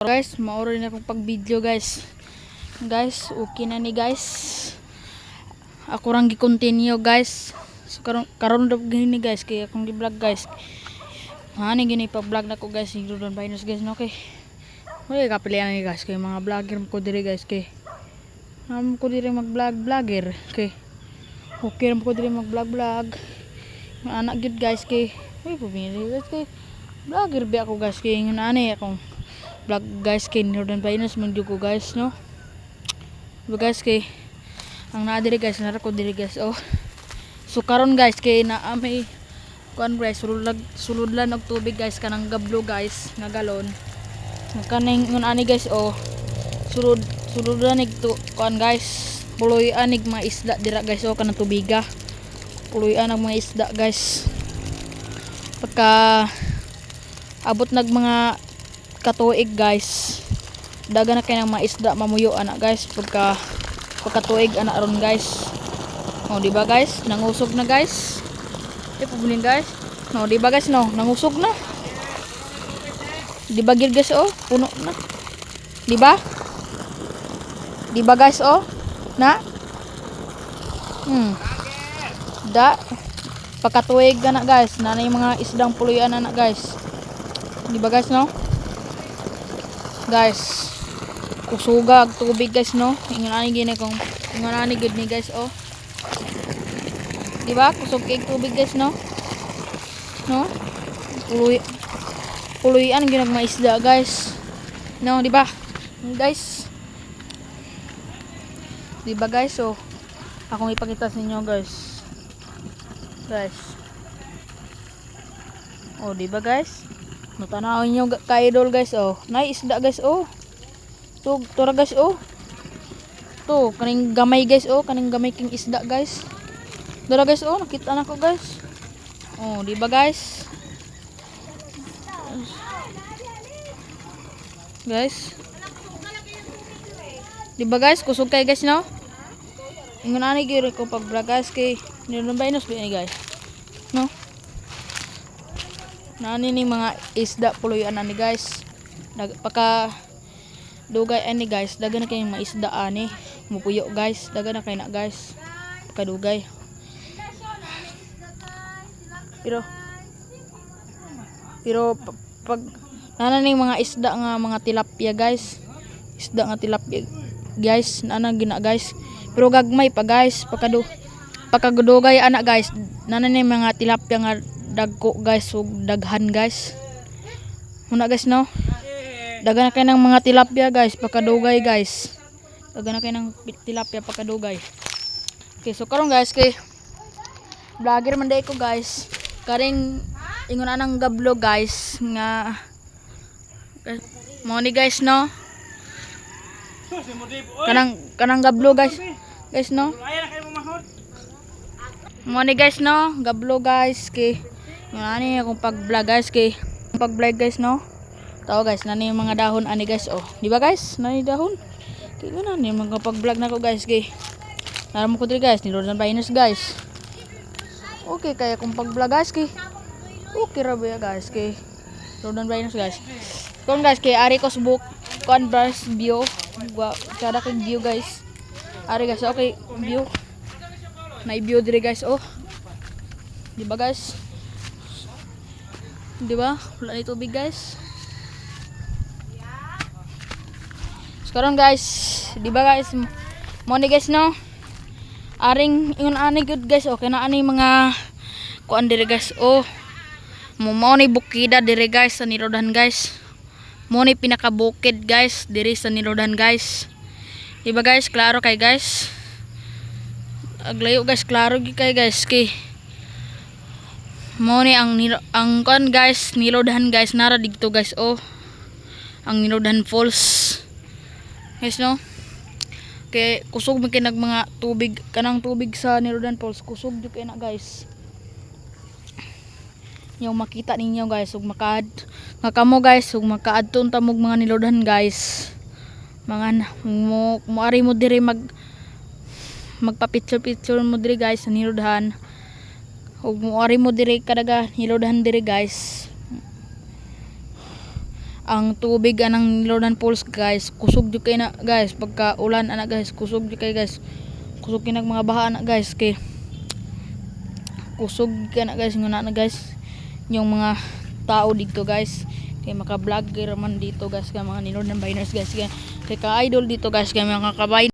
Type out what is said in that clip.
Guys, mauro na akong pag video guys. Guys, okay na ni guys. Ako rang gi-continue guys. So karon daw gini guys kay akong gi-vlog guys. Hani gini pa vlog na ko guys, Rodon Binus guys no kay. Hoy kapilian ni guys kay mga vlogger ko diri guys kay. Ko diri mag-vlogger kay. Okay ram ko diri mag-vlog. Anak gyud guys kay. Hoy pumili guys kay. Vlogger bi ako guys kay ngon ani akong vlog guys kay Rodon Binus man gyud ko guys no. Guys kay ang naa diri guys nara ko diri guys oh. So karon guys kay naa may kuan guys suludlan og tubig guys kanang gablo guys nga galon. Kaning ngon ani guys oh. Suludlan ig to kuan guys. Puloy-an ig mga isda dira guys oh kanang tubiga. Puloy-an ang mga isda guys. Pagka abot nag mga katuig guys. Daga na kay ng mga isda mamuyo ana guys pagkatuig ana ron guys. Oh di ba guys? Nangusog na guys. Pabulin guys. No di ba guys no? Nangusog na. Di ba gid guys oh? Puno na. Di ba? Di ba guys oh? Na? Da pagkatuig ana guys. Nanay mga isdang puloy-an ana guys. Di ba guys no? Guys kusugag tubig guys no ingon ani gini kung ingon ani good ni guys oh di ba kusog kay tubig guys no puloy-an ginag mga isda guys no di ba guys oh akong ipakita sa inyo guys oh di ba guys matanawin nyo ka-idol guys oh nay isda guys oh tura guys oh. To kaning gamay guys oh, kaning gamay king isda guys. Dara guys oh, nakita na ko guys. Oh, di ba guys? Guys. Di ba guys, kusog kay guys no? Ingon ani gyud ko pag vlog guys kay Rodon Binus ni guys. No? Nani ni mga isda puloy-an ani guys. Pagka dugay ani guys, daga na kay mga isda ani, mupuyo guys, daga na kay na guys. Kadugay. Pero pag nana ning mga isda nga mga tilapia guys. Isda nga tilapia guys, nana gina guys. Pero gagmay pa guys, pagkadugay ana guys, nana ning mga tilapia nga dagko guys, ug daghan guys. Muna guys no. Daga na kayo ng mga tilapia guys, pagkadugay guys. Daga na kayo ng tilapia pagkadugay. Okay, so karon guys kay vlogger man day ko guys. Karing ingon anang gablo guys nga mo ni guys no. Kanang gablo guys. Guys no. Mo ni guys no, gablo guys kay ngani akong pag-vlog guys kay pag-vlog guys no. Tao guys, nani yung mga dahon ani guys oh. Di ba guys? Nani dahon? Kaya gano'n yung mga pag-vlog na ko guys kay naram ko diri guys, ni Rodon Binus guys. Okay kaya kung pag-vlog guys kay okay ra ba guys kay Rodon Binus guys. Kung guys kay ari ko subok converse view. Kada kay view guys. Ari guys okay view. Na view diri guys oh. Di ba guys? Di ba? Wala ni tubig guys. Karon guys, di ba guys? Mo ni guys no. Aring ingon ani good guys, okay na ani mga kuan dire guys. Oh. Mo ni bukida dire guys sa Nirodan guys. Mo ni pinakabukid guys dire sa Nirodan guys. Di ba guys? Klaro kay guys. Aglayo guys, klaro gi kay guys kay mo ni ang kuan guys, Nirodan guys nara didto guys oh. Ang Nirodan Falls. Guys no. Kay kusog man kay nag mga tubig kanang tubig sa Nirodan Falls kusog jud kay na guys. Yung makita ninyo guys ug makaad nga kamo guys ug makaadton ta mog mga Nirodan guys. Mga moari mo diri magpa-picture mo diri guys sa Nirodan. Ug moari mo diri kadaga Nirodan diri guys. ang tubig anang Lordan Falls guys, kusog jud kay na guys, pagka ulan ana guys, kusog jud kay guys, kusog kinag mga baha na guys, kay kusog ka na guys, nguna na guys yung mga tao dito guys, kay maka vlogger man dito guys, kay mga Lordan Biners guys, kay ka idol dito guys, kay mga kabay